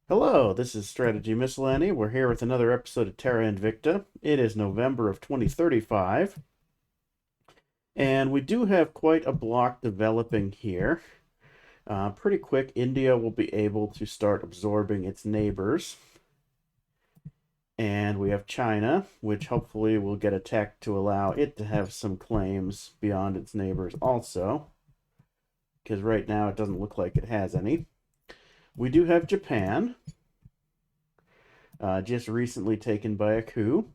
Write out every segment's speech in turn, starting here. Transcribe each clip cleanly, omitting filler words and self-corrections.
Hello, this is Strategy Miscellany. We're here with another episode of Terra Invicta. It is November of 2035, and we do have quite a block developing here. Pretty quick, India will be able to start absorbing its neighbors. And we have China, which hopefully will get a tech to allow it to have some claims beyond its neighbors also, because right now it doesn't look like it has any. We do have Japan, just recently taken by a coup.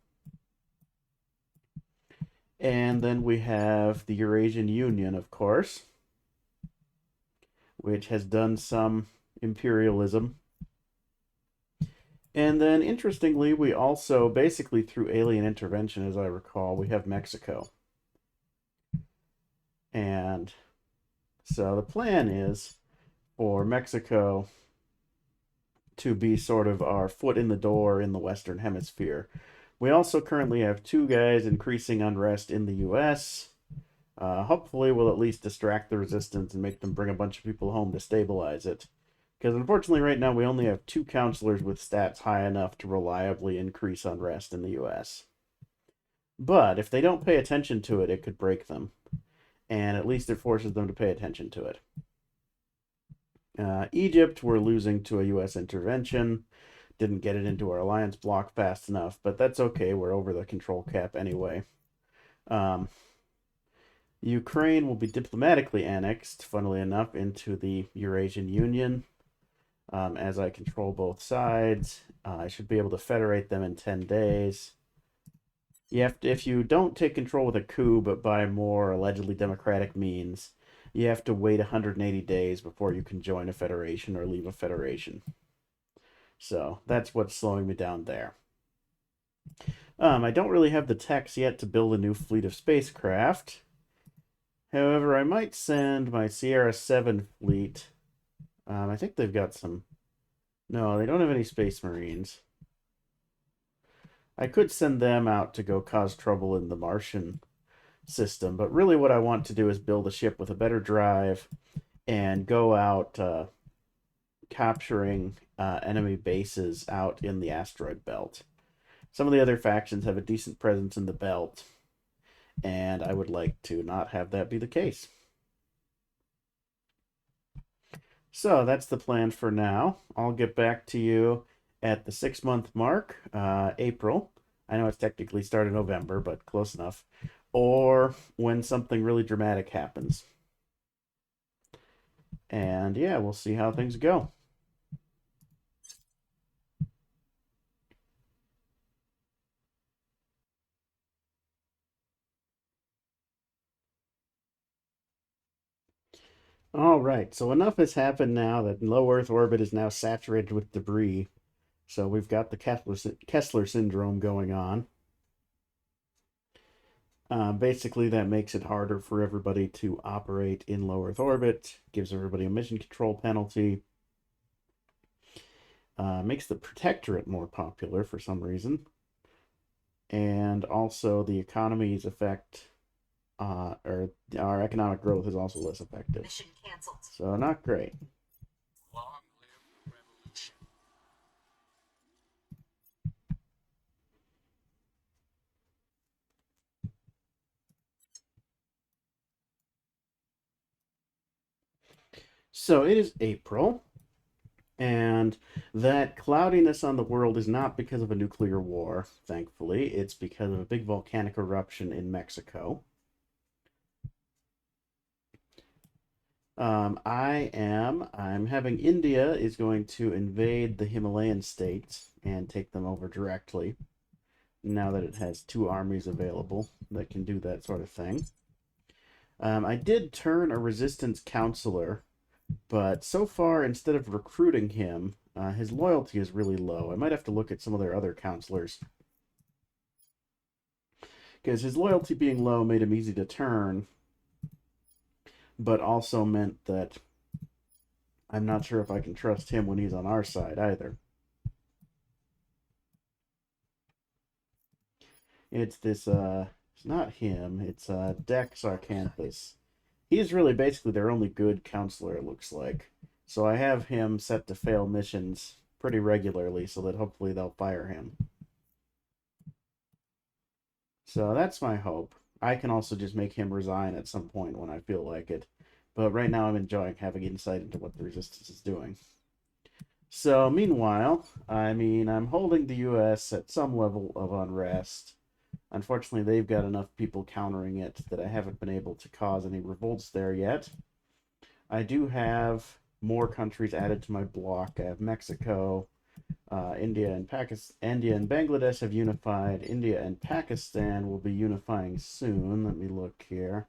And then we have the Eurasian Union, of course, which has done some imperialism. And then, interestingly, we also, basically through alien intervention, as I recall, we have Mexico. And so the plan is for Mexico to be sort of our foot in the door in the Western Hemisphere. We also currently have two guys increasing unrest in the US. Hopefully, we'll at least distract the resistance and make them bring a bunch of people home to stabilize it. Because unfortunately, right now, we only have two counselors with stats high enough to reliably increase unrest in the US. But if they don't pay attention to it, it could break them. And at least it forces them to pay attention to it. Egypt, we're losing to a US intervention. Didn't get it into our alliance block fast enough, but that's okay. We're over the control cap anyway. Ukraine will be diplomatically annexed, funnily enough, into the Eurasian Union. As I control both sides, I should be able to federate them in 10 days. If you don't take control with a coup, but by more allegedly democratic means, you have to wait 180 days before you can join a federation or leave a federation. So that's what's slowing me down there. I don't really have the techs yet to build a new fleet of spacecraft. However, I might send my Sierra 7 fleet. I think they've got some. No, they don't have any Space Marines. I could send them out to go cause trouble in the Martian system, but really what I want to do is build a ship with a better drive and go out capturing enemy bases out in the asteroid belt. Some of the other factions have a decent presence in the belt, and I would like to not have that be the case. So that's the plan for now. I'll get back to you at the 6 month mark, April. I know it's technically started November, but close enough. Or when something really dramatic happens. And yeah, we'll see how things go. All right, so enough has happened now that low Earth orbit is now saturated with debris. So we've got the Kessler syndrome going on. Basically, that makes it harder for everybody to operate in low Earth orbit, gives everybody a mission control penalty, makes the Protectorate more popular for some reason, and also the economy's effect, or our economic growth is also less effective. Mission canceled. So, not great. Long live revolution. So it is April, and that cloudiness on the world is not because of a nuclear war, thankfully. It's because of a big volcanic eruption in Mexico. I'm having India is going to invade the Himalayan states and take them over directly, now that it has two armies available that can do that sort of thing. I did turn a resistance counselor, but so far, instead of recruiting him, his loyalty is really low. I might have to look at some of their other counselors. Because his loyalty being low made him easy to turn, but also meant that I'm not sure if I can trust him when he's on our side either. It's this, it's not him, it's Dex Arcanthus. He's really basically their only good counselor, it looks like. So I have him set to fail missions pretty regularly, so that hopefully they'll fire him. So that's my hope. I can also just make him resign at some point when I feel like it. But right now I'm enjoying having insight into what the resistance is doing. So meanwhile, I mean, I'm holding the US at some level of unrest. Unfortunately, they've got enough people countering it that I haven't been able to cause any revolts there yet. I do have more countries added to my bloc. I have Mexico, India and Pakistan. India and Bangladesh have unified. India and Pakistan will be unifying soon. Let me look here.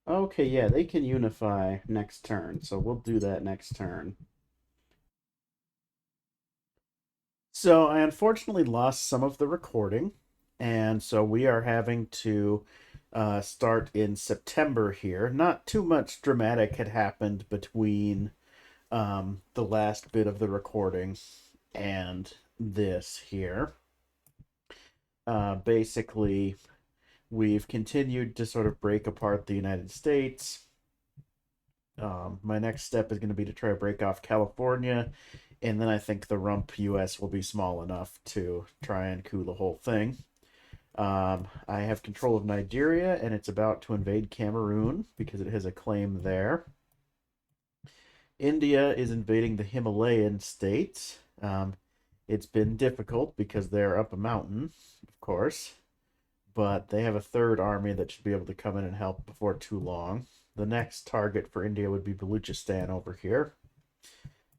Okay, yeah, they can unify next turn, so we'll do that next turn. So I unfortunately lost some of the recording, and so we are having to start in September here. Not too much dramatic had happened between the last bit of the recording and this here. Basically, we've continued to sort of break apart the United States. My next step is going to be to try to break off California, and then I think the rump US will be small enough to try and coup the whole thing. I have control of Nigeria, and it's about to invade Cameroon because it has a claim there. India is invading the Himalayan states. It's been difficult because they're up a mountain, of course, but they have a third army that should be able to come in and help before too long. The next target for India would be Baluchistan over here,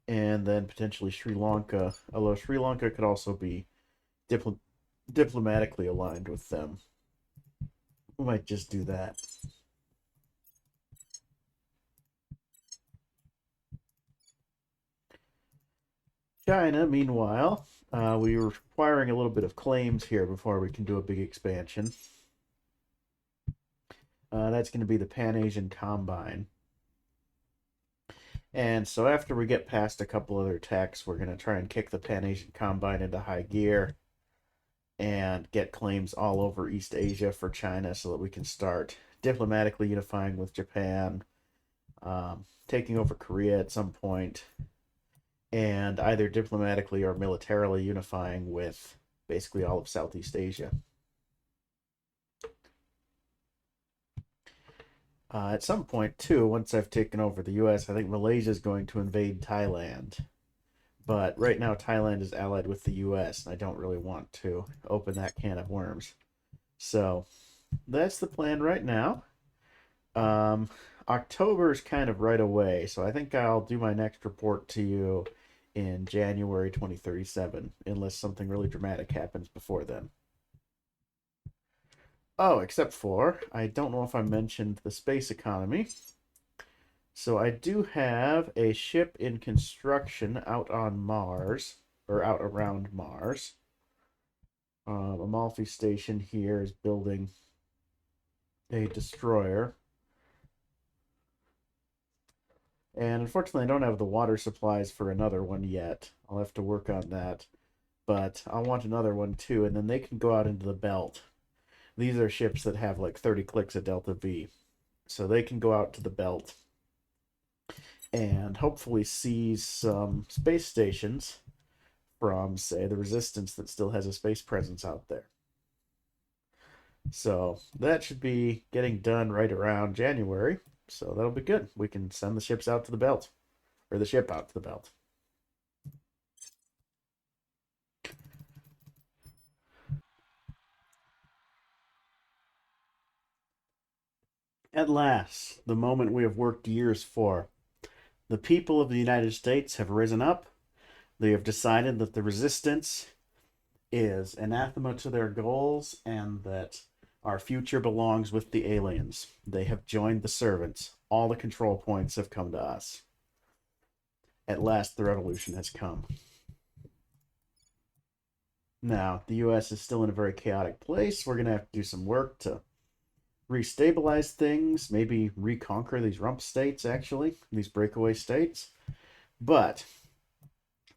and then potentially Sri Lanka, although Sri Lanka could also be diplomatically aligned with them. We might just do that. China, meanwhile, we were requiring a little bit of claims here before we can do a big expansion. That's going to be the Pan Asian Combine. And so after we get past a couple other attacks, we're going to try and kick the Pan Asian Combine into high gear and get claims all over East Asia for China so that we can start diplomatically unifying with Japan, taking over Korea at some point, and either diplomatically or militarily unifying with basically all of Southeast Asia. At some point, too, once I've taken over the US, I think Malaysia is going to invade Thailand. But right now, Thailand is allied with the US, and I don't really want to open that can of worms. So that's the plan right now. October is kind of right away, so I think I'll do my next report to you in January 2037, unless something really dramatic happens before then. Oh, except for, I don't know if I mentioned the space economy. So I do have a ship in construction out on Mars, or out around Mars. Amalfi Station here is building a destroyer. And unfortunately, I don't have the water supplies for another one yet. I'll have to work on that. But I want another one too, and then they can go out into the belt. These are ships that have like 30 clicks at Delta V. So they can go out to the belt and hopefully seize some space stations from, say, the Resistance that still has a space presence out there. So that should be getting done right around January. So that'll be good. We can send the ships out to the belt, or the ship out to the belt. At last, the moment we have worked years for. The people of the United States have risen up. They have decided that the resistance is anathema to their goals and that our future belongs with the aliens. They have joined the servants. All the control points have come to us. At last, the revolution has come. Now, the US is still in a very chaotic place. We're going to have to do some work to restabilize things, maybe reconquer these rump states, actually, these breakaway states. But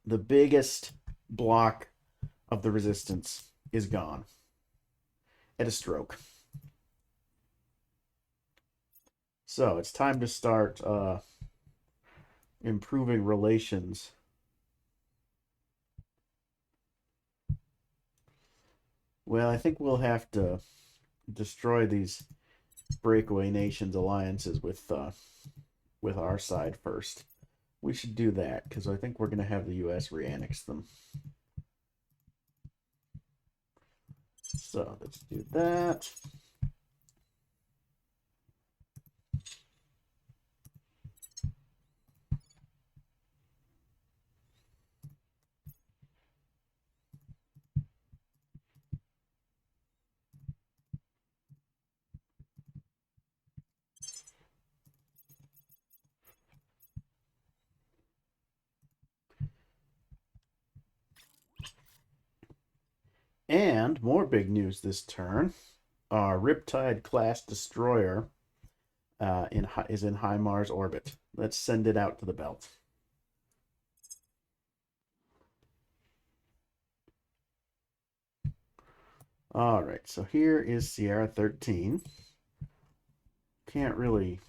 the biggest block of the resistance is gone at a stroke. So it's time to start improving relations. Well, I think we'll have to destroy these breakaway nations alliances with our side first. We should do that because I think we're going to have the U.S. re-annex them. So let's do that. And more big news this turn. Our Riptide class destroyer is in high Mars orbit. Let's send it out to the belt. All right, so here is Sierra 13. Can't really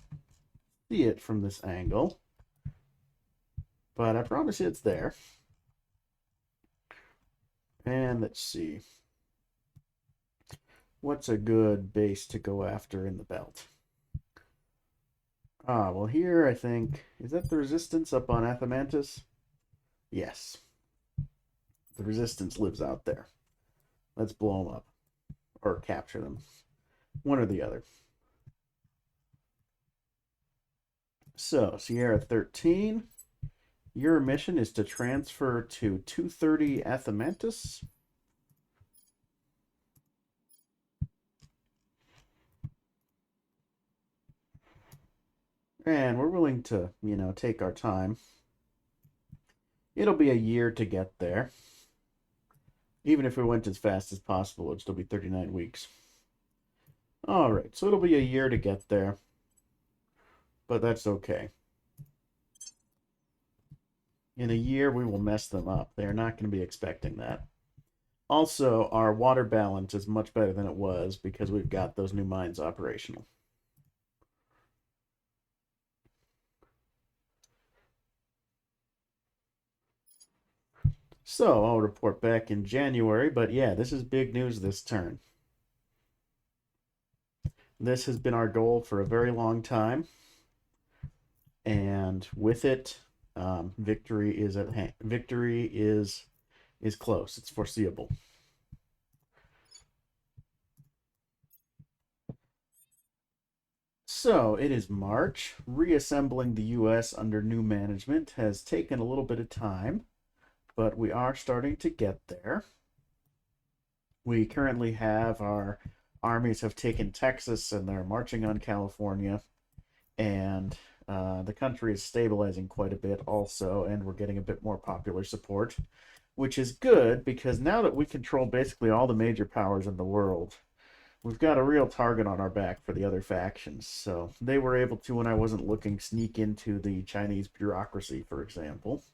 see it from this angle, but I promise you it's there. And let's see. What's a good base to go after in the belt? Well, here I think, is that the resistance up on Athamantus? Yes. The resistance lives out there. Let's blow them up. Or capture them. One or the other. So, Sierra 13. Your mission is to transfer to 230 Athamantus. And we're willing to, take our time. It'll be a year to get there. Even if we went as fast as possible, it'd still be 39 weeks. All right, so it'll be a year to get there. But that's okay. In a year, we will mess them up. They're not going to be expecting that. Also, our water balance is much better than it was because we've got those new mines operational. So I'll report back in January, but yeah, this is big news this turn. This has been our goal for a very long time, and with it, victory is at hand. Victory is close. It's foreseeable. So it is March. Reassembling the U.S. under new management has taken a little bit of time, but we are starting to get there. We currently have our armies have taken Texas and they're marching on California, and the country is stabilizing quite a bit also, and we're getting a bit more popular support, which is good because now that we control basically all the major powers in the world, we've got a real target on our back for the other factions. So they were able to, when I wasn't looking, sneak into the Chinese bureaucracy, for example.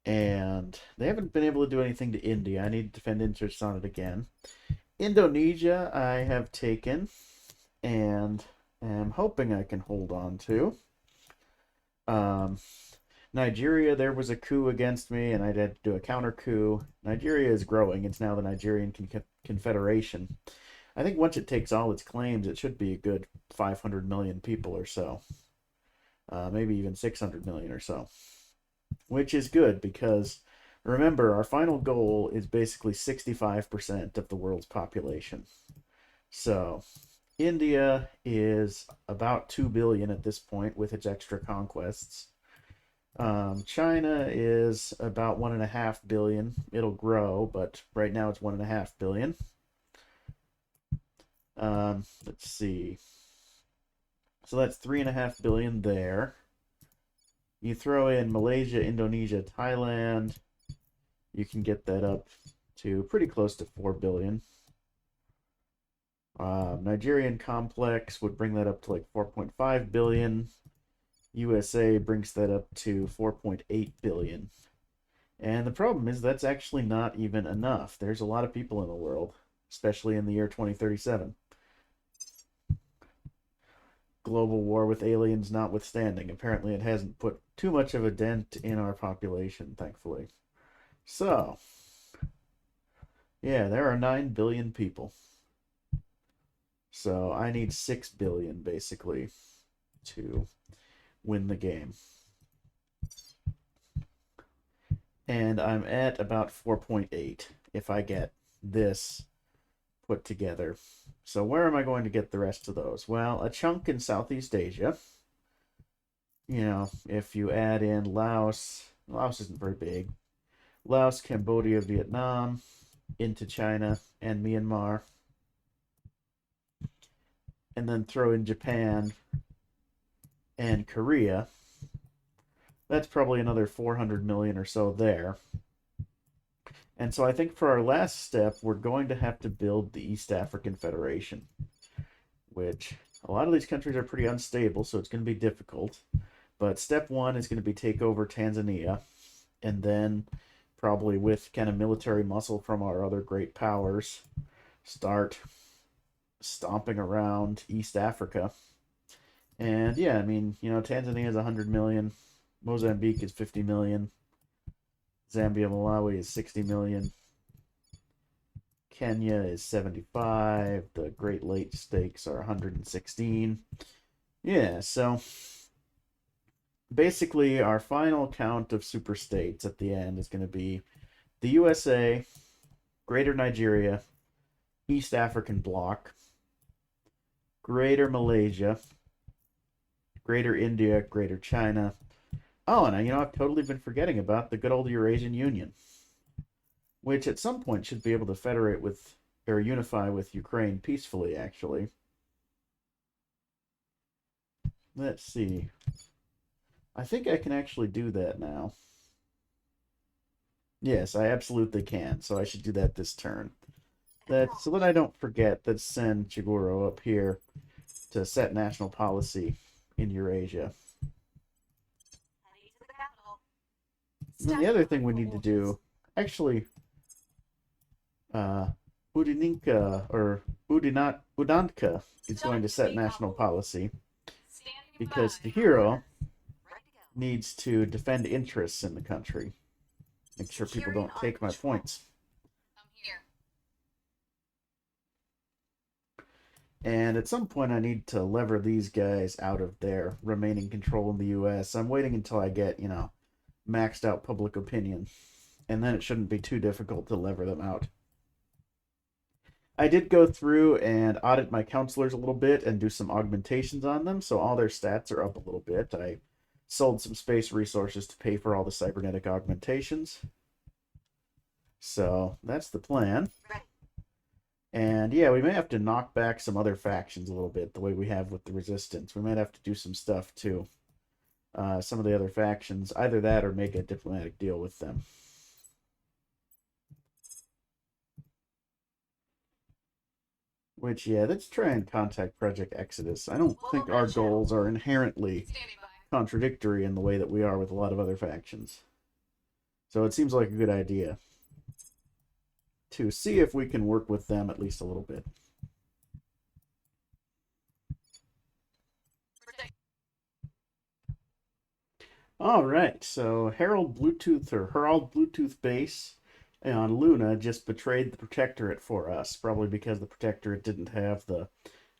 And they haven't been able to do anything to India. I need to defend interests on it again. Indonesia, I have taken and am hoping I can hold on to. Nigeria, there was a coup against me, and I had to do a counter coup. Nigeria is growing. It's now the Nigerian Confederation. I think once it takes all its claims, it should be a good 500 million people or so. Maybe even 600 million or so. Which is good because, remember, our final goal is basically 65% of the world's population. So, India is about 2 billion at this point with its extra conquests. China is about 1.5 billion. It'll grow, but right now it's 1.5 billion. Let's see. So that's 3.5 billion there. You throw in Malaysia, Indonesia, Thailand, you can get that up to pretty close to 4 billion. Nigerian complex would bring that up to like 4.5 billion. USA brings that up to 4.8 billion. And the problem is that's actually not even enough. There's a lot of people in the world, especially in the year 2037. global war with aliens notwithstanding. Apparently, it hasn't put too much of a dent in our population, thankfully. So, yeah, there are 9 billion people. So I need 6 billion basically to win the game. And I'm at about 4.8 if I get this put together. So where am I going to get the rest of those? Well, a chunk in Southeast Asia. You know, if you add in Laos, Laos isn't very big. Laos, Cambodia, Vietnam, into China and Myanmar. And then throw in Japan and Korea. That's probably another 400 million or so there. And so I think for our last step, we're going to have to build the East African Federation, which a lot of these countries are pretty unstable, so it's going to be difficult. But step one is going to be take over Tanzania, and then probably with kind of military muscle from our other great powers, start stomping around East Africa. And yeah, I mean, you know, Tanzania is 100 million, Mozambique is 50 million, Zambia, Malawi is 60 million, Kenya is 75, the Great Lakes states are 116. Yeah, so basically our final count of super states at the end is going to be the USA, Greater Nigeria, East African Bloc, Greater Malaysia, Greater India, Greater China. Oh, and you know, I've totally been forgetting about the good old Eurasian Union, which at some point should be able to federate with or unify with Ukraine peacefully, actually. Let's see. I think I can actually do that now. Yes, I absolutely can. So I should do that this turn. So that I don't forget, let's send Chiguro up here to set national policy in Eurasia. And then the other thing we need to do, actually, Udininka or Udanka is going to set national policy because the hero needs to defend interests in the country. Make sure people don't take my points. And at some point, I need to lever these guys out of their remaining control in the U.S. I'm waiting until I get, you know, maxed out public opinion. And then it shouldn't be too difficult to lever them out. I did go through and audit my counselors a little bit and do some augmentations on them, so all their stats are up a little bit. I sold some space resources to pay for all the cybernetic augmentations. So that's the plan. And yeah, we may have to knock back some other factions a little bit, the way we have with the Resistance. We might have to do some stuff to some of the other factions. Either that or make a diplomatic deal with them. Which, yeah, let's try and contact Project Exodus. I don't think our goals are inherently contradictory in the way that we are with a lot of other factions. So it seems like a good idea to see if we can work with them at least a little bit. All right, so Herald Bluetooth base on Luna just betrayed the Protectorate for us, probably because the Protectorate didn't have the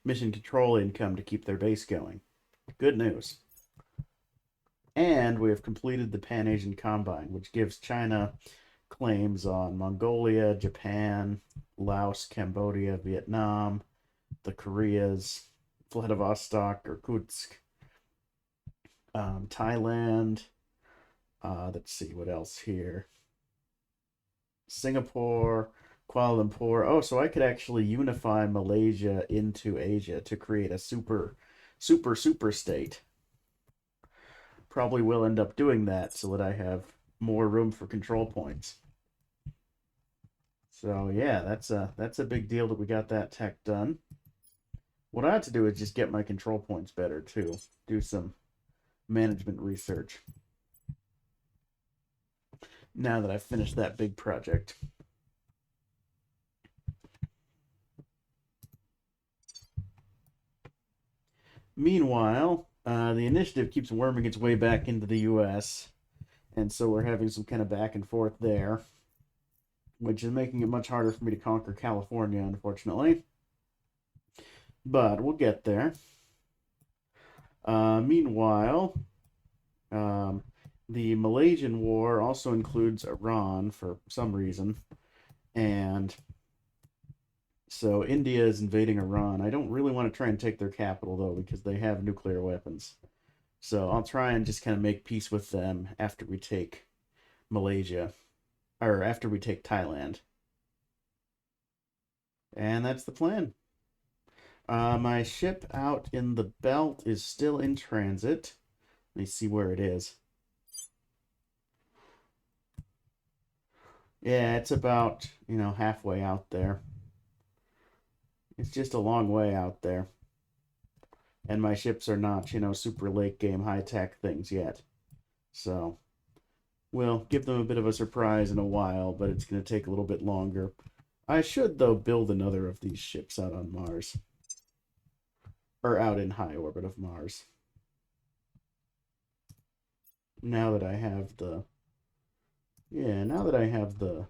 mission control income to keep their base going. Good news. And we have completed the Pan-Asian Combine, which gives China claims on Mongolia, Japan, Laos, Cambodia, Vietnam, the Koreas, Vladivostok, Irkutsk, Thailand. Let's see what else here. Singapore, Kuala Lumpur. Oh, so I could actually unify Malaysia into Asia to create a super state. Probably will end up doing that so that I have more room for control points. So yeah, that's a big deal that we got that tech done. What I have to do is just get my control points better too. Do some management research. Now that I've finished that big project. Meanwhile, the initiative keeps worming its way back into the U.S., and so we're having some kind of back and forth there, which is making it much harder for me to conquer California, unfortunately. But we'll get there. Meanwhile, um, the Malaysian War also includes Iran for some reason, and so India is invading Iran. I don't really want to try and take their capital though because they have nuclear weapons. So I'll try and just kind of make peace with them after we take Malaysia, or after we take Thailand. And that's the plan. My ship out in the belt is still in transit. Let me see where it is. Yeah, it's about, halfway out there. It's just a long way out there. And my ships are not, super late game high tech things yet. So we'll give them a bit of a surprise in a while, but it's going to take a little bit longer. I should, though, build another of these ships out on Mars. Or out in high orbit of Mars. Now that I have the... Yeah, now that I have the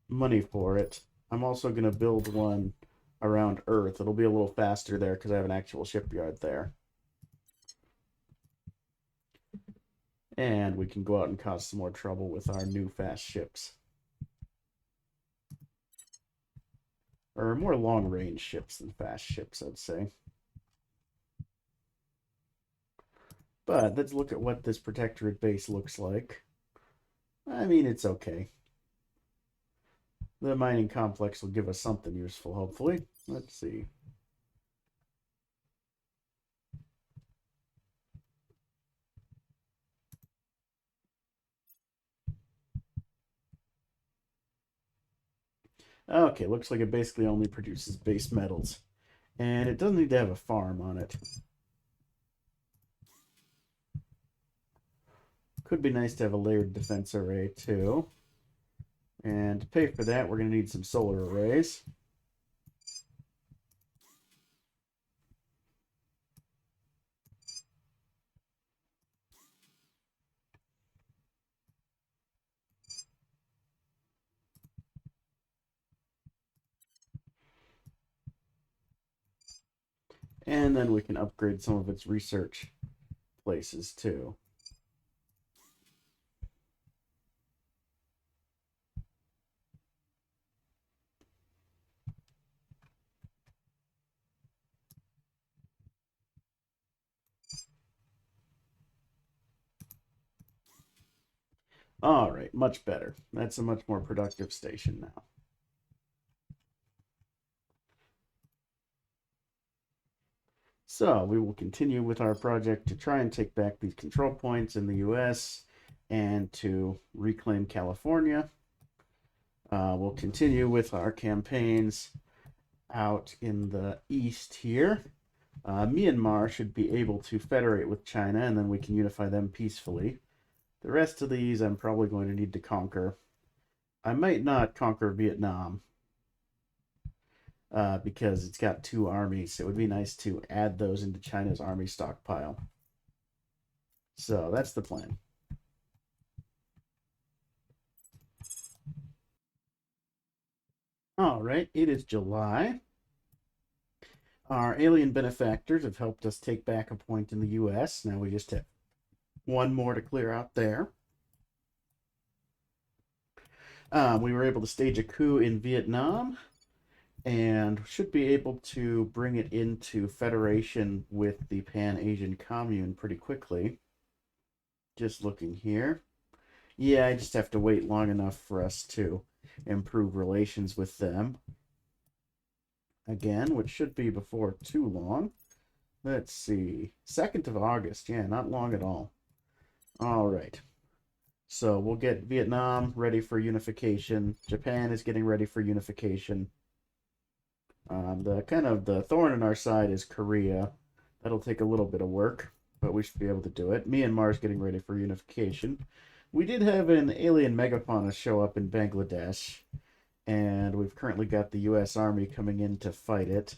money for it, I'm also going to build one around Earth. It'll be a little faster there because I have an actual shipyard there. And we can go out and cause some more trouble with our new fast ships. Or more long-range ships than fast ships, I'd say. But let's look at what this protectorate base looks like. I mean, it's okay. The mining complex will give us something useful, hopefully. Let's see. Okay, looks like it basically only produces base metals. And it doesn't need to have a farm on it. Could be nice to have a layered defense array, too. And to pay for that, we're going to need some solar arrays. And then we can upgrade some of its research places, too. All right, much better. That's a much more productive station now. So we will continue with our project to try and take back these control points in the U.S. and to reclaim California. We'll continue with our campaigns out in the east here. Myanmar should be able to federate with China, and then we can unify them peacefully. The rest of these I'm probably going to need to conquer. I might not conquer Vietnam because it's got 2 armies. It would be nice to add those into China's army stockpile. So that's the plan. All right, it is July. Our alien benefactors have helped us take back a point in the U.S. Now we just have one more to clear out there. We were able to stage a coup in Vietnam and should be able to bring it into federation with the Pan-Asian Commune pretty quickly. Just looking here. Yeah, I just have to wait long enough for us to improve relations with them. Again, which should be before too long. Let's see. 2nd of August. Yeah, not long at all. All right. So we'll get Vietnam ready for unification. Japan is getting ready for unification. The thorn in our side is Korea. That'll take a little bit of work, but we should be able to do it. Myanmar's getting ready for unification. We did have an alien megafauna show up in Bangladesh, And we've currently got the U.S. Army coming in to fight it.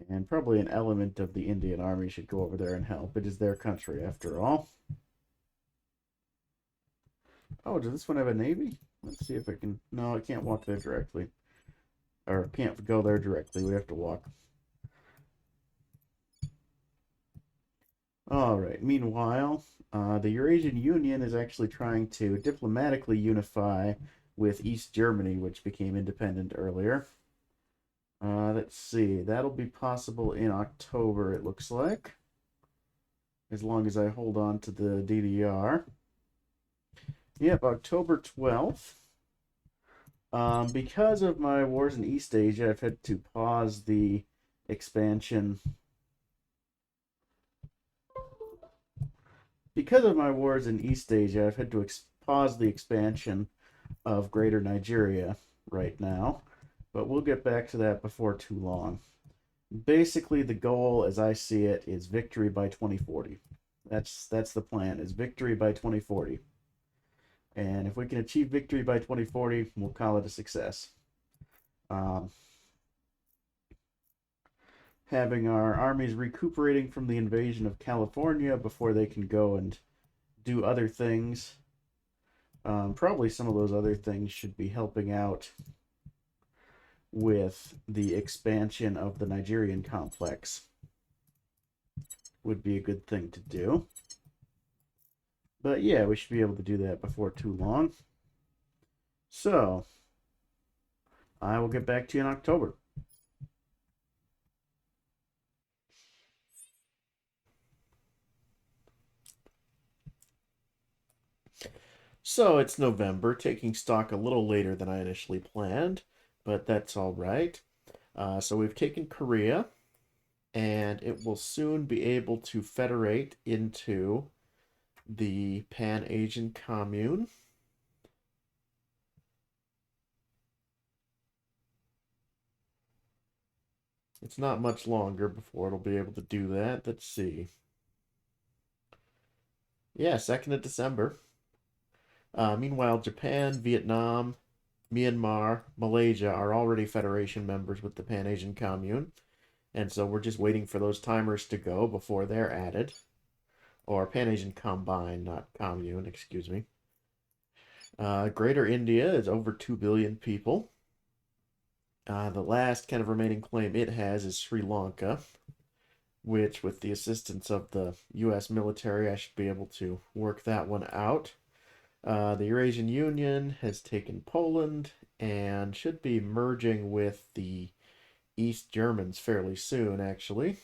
And probably an element of the Indian Army should go over there and help. It is their country, after all. Oh, does this one have a navy? Let's see if I can... No, I can't walk there directly. Or can't go there directly. We have to walk. Alright, meanwhile, the Eurasian Union is actually trying to diplomatically unify with East Germany, which became independent earlier. Let's see, that'll be possible in October, it looks like. As long as I hold on to the DDR. Yep, October 12th. Because of my wars in East Asia, I've had to pause the expansion. Because of my wars in East Asia, I've had to pause the expansion of Greater Nigeria right now. But we'll get back to that before too long. Basically, the goal, as I see it, is victory by 2040. That's the plan, is victory by 2040. And if we can achieve victory by 2040, we'll call it a success. Having our armies recuperating from the invasion of California before they can go and do other things. Probably some of those other things should be helping out with the expansion of the Nigerian complex. Would be a good thing to do. But yeah, we should be able to do that before too long. So, I will get back to you in October. So it's November, taking stock a little later than I initially planned, but that's all right. So we've taken Korea, and it will soon be able to federate into the Pan-Asian Commune. It's not much longer before it'll be able to do that. Let's see. Yeah, 2nd of December. Meanwhile, Japan, Vietnam, Myanmar, Malaysia are already Federation members with the Pan-Asian Commune. And so we're just waiting for those timers to go before they're added. Or Pan-Asian Combine, not Commune, excuse me. Greater India is over 2 billion people. The last kind of remaining claim it has is Sri Lanka, which, with the assistance of the U.S. military, I should be able to work that one out. The Eurasian Union has taken Poland and should be merging with the East Germans fairly soon, actually.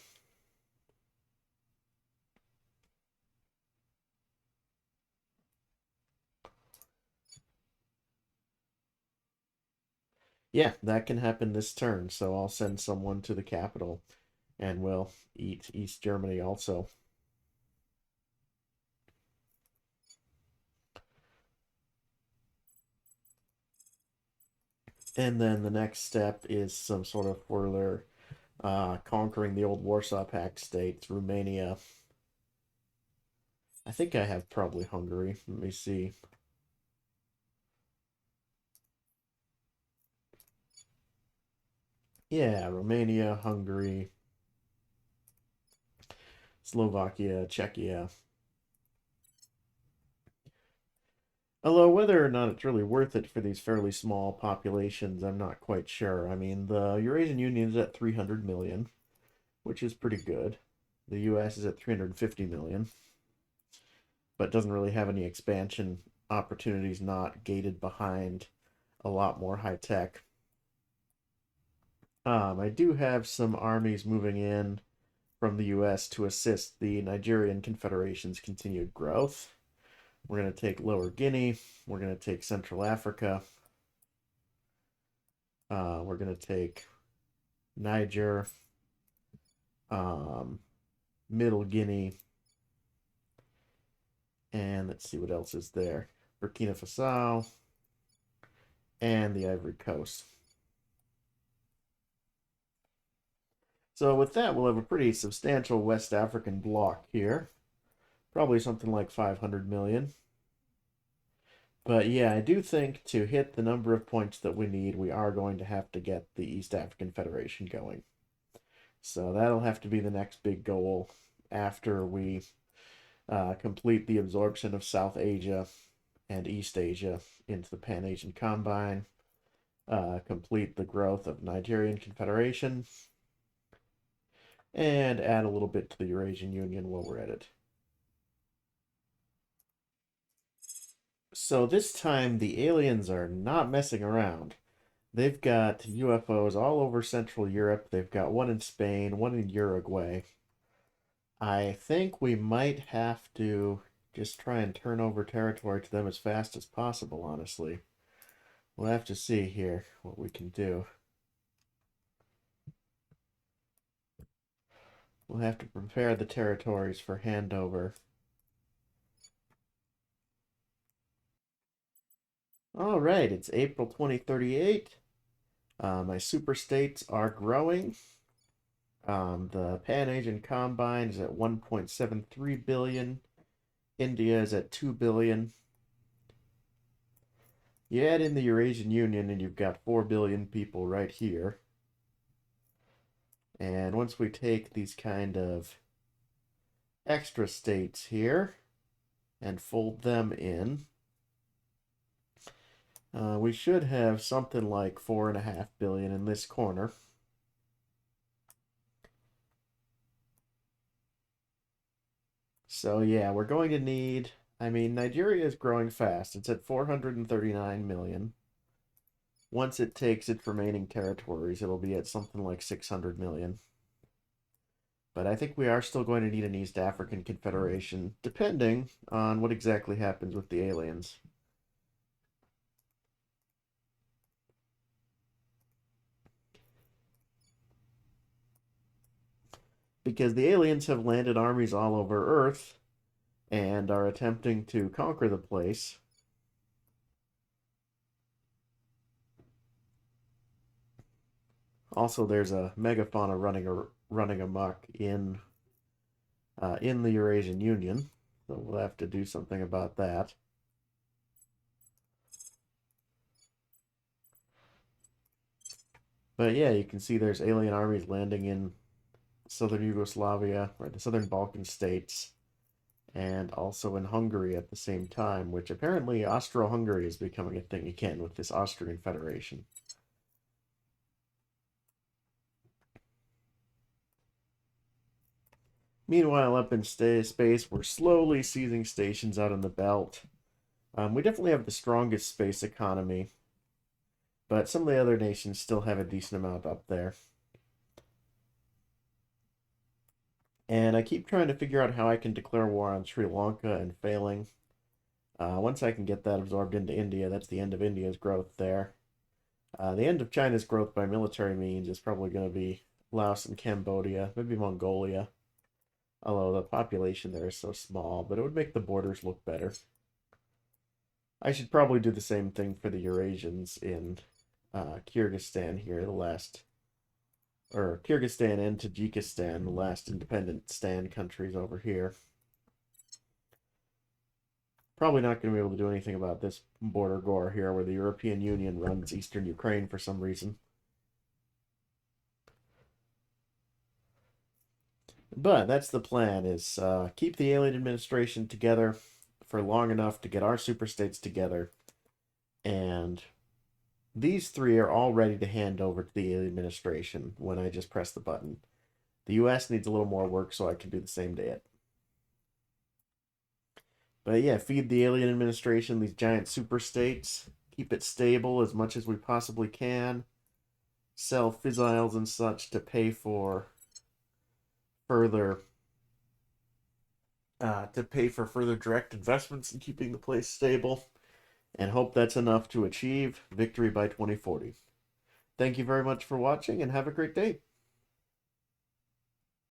Yeah, that can happen this turn, so I'll send someone to the capital and we'll eat East Germany also. And then the next step is some sort of further conquering the old Warsaw Pact states, Romania. I think I have probably Hungary. Let me see. Yeah, Romania, Hungary, Slovakia, Czechia. Although whether or not it's really worth it for these fairly small populations, I'm not quite sure. I mean, the Eurasian Union is at 300 million, which is pretty good. The US is at 350 million, but doesn't really have any expansion opportunities, not gated behind a lot more high tech. I do have some armies moving in from the US to assist the Nigerian Confederation's continued growth. We're going to take Lower Guinea. We're going to take Central Africa. We're going to take Niger, Middle Guinea, and let's see what else is there. Burkina Faso, and the Ivory Coast. So with that, we'll have a pretty substantial West African bloc here. Probably something like 500 million. But yeah, I do think to hit the number of points that we need, we are going to have to get the East African Federation going. So that'll have to be the next big goal after we complete the absorption of South Asia and East Asia into the Pan-Asian Combine, complete the growth of Nigerian Confederation, and add a little bit to the Eurasian Union while we're at it. So this time the aliens are not messing around. They've got UFOs all over Central Europe. They've got one in Spain, one in Uruguay. I think we might have to just try and turn over territory to them as fast as possible, honestly. We'll have to see here what we can do. We'll have to prepare the territories for handover. All right, it's April 2038. My super states are growing. The Pan-Asian Combine is at 1.73 billion. India is at 2 billion. You add in the Eurasian Union and you've got 4 billion people right here. And once we take these kind of extra states here and fold them in, we should have something like 4.5 billion in this corner. So yeah, we're going to need, I mean, Nigeria is growing fast. It's at 439 million. Once it takes its remaining territories, it'll be at something like 600 million. But I think we are still going to need an East African Confederation, depending on what exactly happens with the aliens. Because the aliens have landed armies all over Earth and are attempting to conquer the place. Also, there's a megafauna running amok in the Eurasian Union, so we'll have to do something about that. But yeah, you can see there's alien armies landing in southern Yugoslavia, or the southern Balkan states, and also in Hungary at the same time, which apparently Austro-Hungary is becoming a thing again with this Austrian Federation. Meanwhile, up in space, we're slowly seizing stations out in the belt. We definitely have the strongest space economy, but some of the other nations still have a decent amount up there. And I keep trying to figure out how I can declare war on Sri Lanka and failing. Once I can get that absorbed into India, that's the end of India's growth there. The end of China's growth by military means is probably going to be Laos and Cambodia, maybe Mongolia. Although the population there is so small, but it would make the borders look better. I should probably do the same thing for the Eurasians in Kyrgyzstan here, Kyrgyzstan and Tajikistan, the last independent Stan countries over here. Probably not going to be able to do anything about this border gore here where the European Union runs eastern Ukraine for some reason. But that's the plan, is keep the alien administration together for long enough to get our superstates together. And these three are all ready to hand over to the alien administration when I just press the button. The US needs a little more work so I can do the same to it. But yeah, feed the alien administration these giant superstates. Keep it stable as much as we possibly can. Sell fissiles and such to pay for further direct investments in keeping the place stable, and hope that's enough to achieve victory by 2040. Thank you very much for watching, and have a great day.